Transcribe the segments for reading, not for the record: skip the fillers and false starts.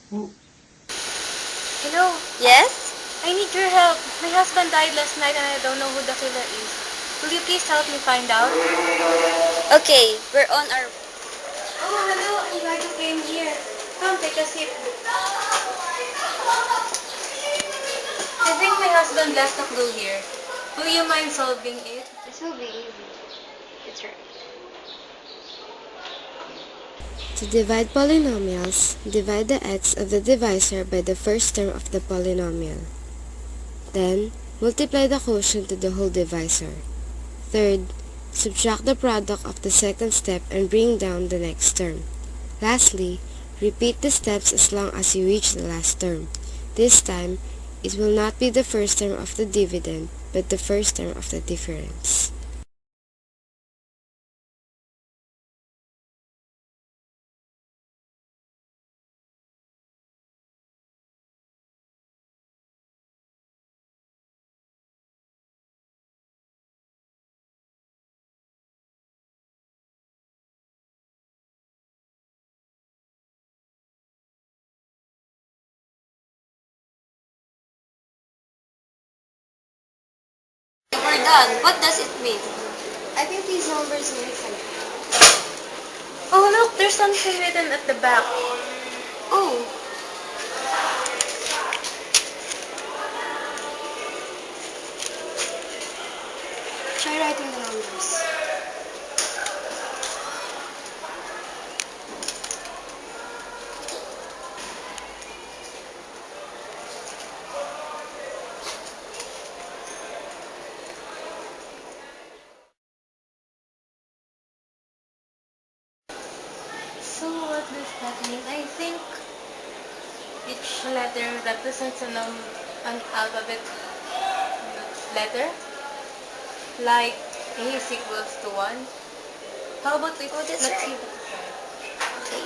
Hello, Yes? I need your help. My husband died last night and I don't know who the killer is. Will you please help me find out? Okay, we're on our... Oh, hello. I'm glad you came here. Come, take a seat. I think my husband left a clue here. Will you mind solving it? This will be easy. It's right. To divide polynomials, divide the x of the divisor by the first term of the polynomial. Then, multiply the quotient to the whole divisor. Third, subtract the product of the second step and bring down the next term. Lastly, repeat the steps as long as you reach the last term. This time, it will not be the first term of the dividend, but the first term of the difference. We're done. What does it mean? I think these numbers mean something. Oh, look, there's something written at the back. Oh, Try writing the numbers. So what does that mean? I think each letter represents an alphabet letter. Like A is equals to 1. How about if, Oh, that's let's right. see what it's like. okay.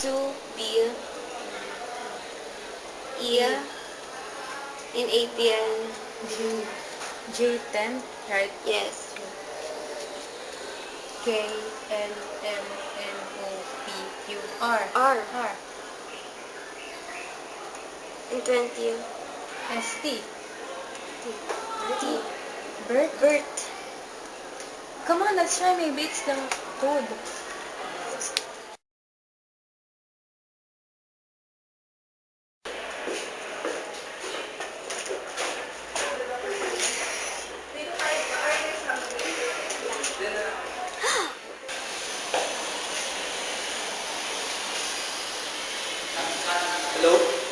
2 B E in APN. J10, right? Yes. K, L, M, N, O, P, Q, R. R R. in 20. S, T. T. Bert. Bert. Come on, let's try. Maybe it's the code. Hello?